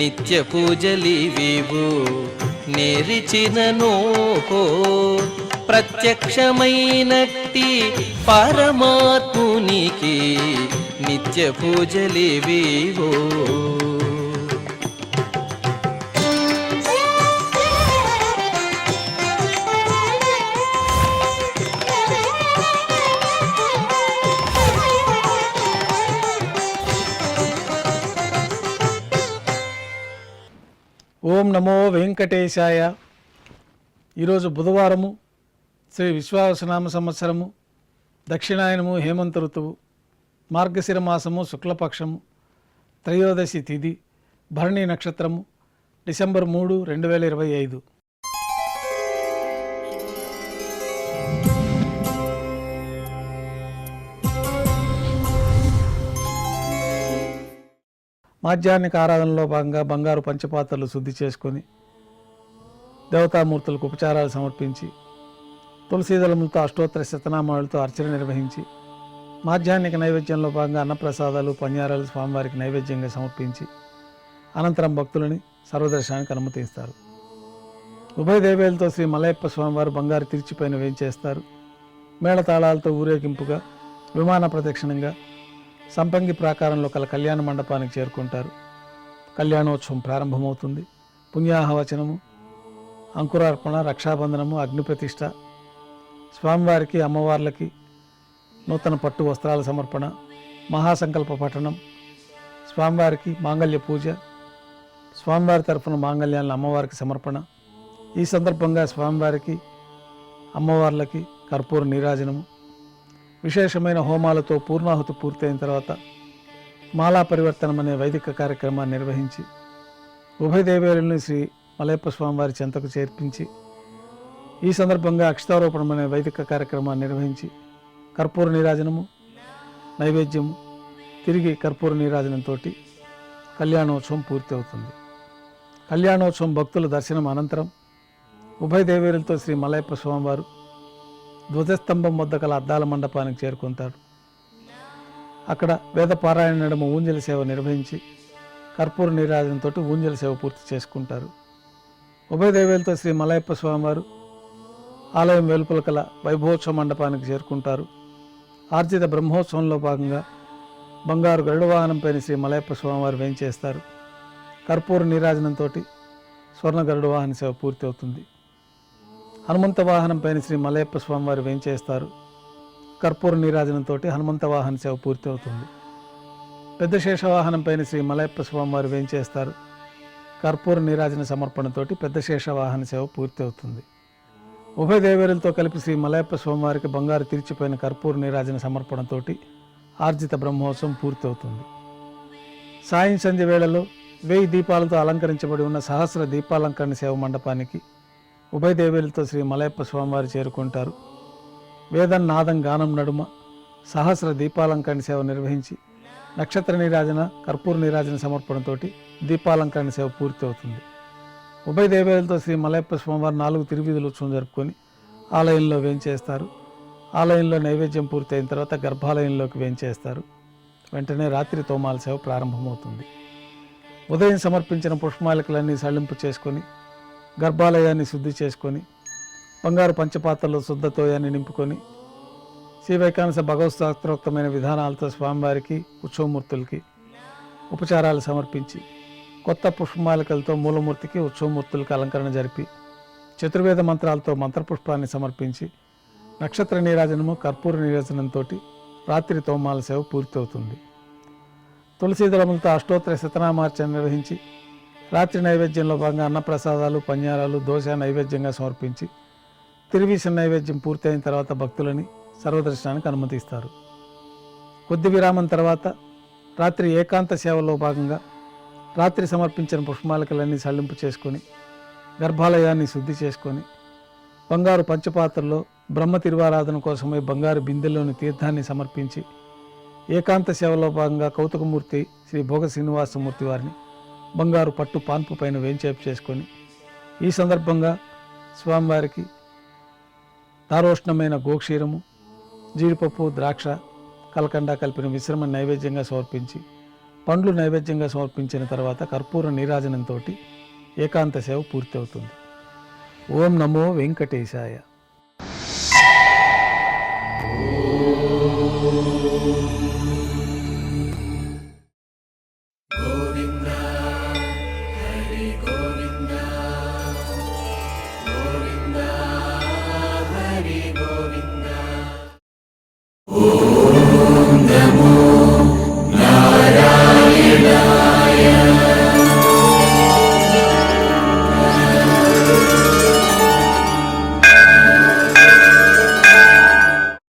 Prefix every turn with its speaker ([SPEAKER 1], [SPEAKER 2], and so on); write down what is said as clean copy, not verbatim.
[SPEAKER 1] నిత్య పూజలివివు నేరిచినను ప్రత్యక్షమైనట్టి పరమాత్మునికి నిత్య పూజలివివో.
[SPEAKER 2] ఓం నమో వెంకటేశాయ. ఈరోజు బుధవారము, శ్రీ విశ్వావసనామ సంవత్సరము, దక్షిణాయనము, హేమంత ఋతువు, మార్గశిర మాసము, శుక్లపక్షము, త్రయోదశి తిథి, భరణి నక్షత్రము, డిసెంబర్ 3, 2025. మాధ్యాహ్నిక ఆరాధనలో భాగంగా బంగారు పంచపాత్రలు శుద్ధి చేసుకొని దేవతామూర్తులకు ఉపచారాలు సమర్పించి తులసీదళములతో అష్టోత్తర శతనామాలతో అర్చన నిర్వహించి మాధ్యాహ్నిక నైవేద్యంలో భాగంగా అన్నప్రసాదాలు పన్యారాలు స్వామివారికి నైవేద్యంగా సమర్పించి అనంతరం భక్తులని సర్వదర్శనానికి అనుమతిస్తారు. ఉభయ దేవేలతో శ్రీ మలయప్ప స్వామివారు బంగారు తిరిచిపైన వేయించేస్తారు. మేళతాళాలతో ఊరేగింపుగా విమాన ప్రదక్షిణంగా సంపంగి ప్రాకారంలో కల కళ్యాణ మండపానికి చేరుకుంటారు. కళ్యాణోత్సవం ప్రారంభమవుతుంది. పుణ్యాహవచనము, అంకురార్పణ, రక్షాబంధనము, అగ్నిప్రతిష్ఠ, స్వామివారికి అమ్మవార్లకి నూతన పట్టు వస్త్రాల సమర్పణ, మహాసంకల్ప పఠనం, స్వామివారికి మాంగళ్య పూజ, స్వామివారి తరఫున మాంగళ్యాలను అమ్మవారికి సమర్పణ. ఈ సందర్భంగా స్వామివారికి అమ్మవార్లకి కర్పూర నీరాజనము, విశేషమైన హోమాలతో పూర్ణాహుతి పూర్తయిన తర్వాత మాలా పరివర్తనం అనే వైదిక కార్యక్రమాన్ని నిర్వహించి ఉభయ దేవేరుల్ని శ్రీ మలయప్ప స్వామివారి చెంతకు చేర్పించి ఈ సందర్భంగా అక్షతారోపణం అనే వైదిక కార్యక్రమాన్ని నిర్వహించి కర్పూర నీరాజనము, నైవేద్యము, తిరిగి కర్పూర నీరాజనంతో కళ్యాణోత్సవం పూర్తి అవుతుంది. కళ్యాణోత్సవం భక్తుల దర్శనం అనంతరం ఉభయ దేవేరులతో శ్రీ మలయప్ప స్వామివారు ధ్వజస్తంభం వద్ద కల అద్దాల మండపానికి చేరుకుంటారు. అక్కడ వేద పారాయణ నడుమ ఊంజల సేవ నిర్వహించి కర్పూర నీరాజనంతో ఊంజల సేవ పూర్తి చేసుకుంటారు. ఉభయ దేవేలతో శ్రీ మలయప్ప స్వామివారు ఆలయం వెలుపల కల వైభవోత్సవ మండపానికి చేరుకుంటారు. ఆర్జిత బ్రహ్మోత్సవంలో భాగంగా బంగారు గరుడ వాహనంపైన శ్రీ మలయప్ప స్వామివారు వేయించేస్తారు. కర్పూర నీరాజనంతో స్వర్ణ గరుడ వాహన సేవ పూర్తి అవుతుంది. హనుమంత వాహనం పైన శ్రీ మలయప్ప స్వామివారు వేయించేస్తారు. కర్పూర నీరాజనంతో హనుమంత వాహన సేవ పూర్తి అవుతుంది. పెద్ద శేషవాహనం పైన శ్రీ మలయప్ప స్వామివారు వేయించేస్తారు. కర్పూర నీరాజన సమర్పణతోటి పెద్ద శేషవాహన సేవ పూర్తి అవుతుంది. ఉభయ దేవేరులతో కలిపి శ్రీ మలయప్ప స్వామివారికి బంగారు తిరిచిపోయిన కర్పూర నీరాజన సమర్పణతోటి ఆర్జిత బ్రహ్మోత్సవం పూర్తి అవుతుంది. సాయం సంధ్య వేళలో 1000 దీపాలతో అలంకరించబడి ఉన్న సహస్ర దీపాలంకరణ సేవ మండపానికి ఉభయ దేవేలతో శ్రీ మలయప్ప స్వామివారు చేరుకుంటారు. వేదం నాదం గానం నడుమ సహస్ర దీపాలంకరణ సేవ నిర్వహించి నక్షత్ర నీరాజన, కర్పూర నీరాజన సమర్పణతో దీపాలంకరణ సేవ పూర్తి అవుతుంది. ఉభయ దేవేలతో శ్రీ మలయప్ప స్వామివారు 4 తిరువీధుల ఉత్సవం జరుపుకొని ఆలయంలో వేంచేస్తారు. ఆలయంలో నైవేద్యం పూర్తయిన తర్వాత గర్భాలయంలోకి వేంచేస్తారు. వెంటనే రాత్రి తోమాల సేవ ప్రారంభమవుతుంది. ఉదయం సమర్పించిన పుష్పమాలికలన్నీ సళ్ళింపు చేసుకొని గర్భాలయాన్ని శుద్ధి చేసుకొని బంగారు పంచపాత్రలో శుద్ధ తోయాన్ని నింపుకొని శ్రీ వైకానస భగవత్శాస్త్రోక్తమైన విధానాలతో స్వామివారికి ఉత్సవమూర్తులకి ఉపచారాలు సమర్పించి కొత్త పుష్పమాలికలతో మూలమూర్తికి ఉత్సవమూర్తులకు అలంకరణ జరిపి చతుర్వేద మంత్రాలతో మంత్రపుష్పాన్ని సమర్పించి నక్షత్ర నీరాజనము, కర్పూర నీరాజనంతో రాత్రి తోమాల సేవ పూర్తి అవుతుంది. తులసీదళములతో అష్టోత్తర శతనామార్చన నిర్వహించి రాత్రి నైవేద్యంలో భాగంగా అన్నప్రసాదాలు, పన్యారాలు, దోశ నైవేద్యంగా సమర్పించి తిరువీసిన నైవేద్యం పూర్తయిన తర్వాత భక్తులని సర్వదర్శనానికి అనుమతిస్తారు. కొద్ది విరామం తర్వాత రాత్రి ఏకాంత సేవలో భాగంగా రాత్రి సమర్పించిన పుష్పమాలికలన్నీ సళ్ళింపు చేసుకొని గర్భాలయాన్ని శుద్ధి చేసుకొని బంగారు పంచపాత్రలో బ్రహ్మ తిరువారాధన కోసమై బంగారు బిందెల్లోని తీర్థాన్ని సమర్పించి ఏకాంత సేవలో భాగంగా కౌతుకమూర్తి శ్రీ భోగ శ్రీనివాసమూర్తి వారిని బంగారు పట్టు పాన్పు పైన వేంచేపు చేసుకొని ఈ సందర్భంగా స్వామివారికి దారోష్ణమైన గోక్షీరము, జీడిపప్పు, ద్రాక్ష, కలకండ కలిపిన మిశ్రమ నైవేద్యంగా సమర్పించి పండ్లు నైవేద్యంగా సమర్పించిన తర్వాత కర్పూర నీరాజనంతో ఏకాంత సేవ పూర్తి అవుతుంది. ఓం నమో వెంకటేశాయ.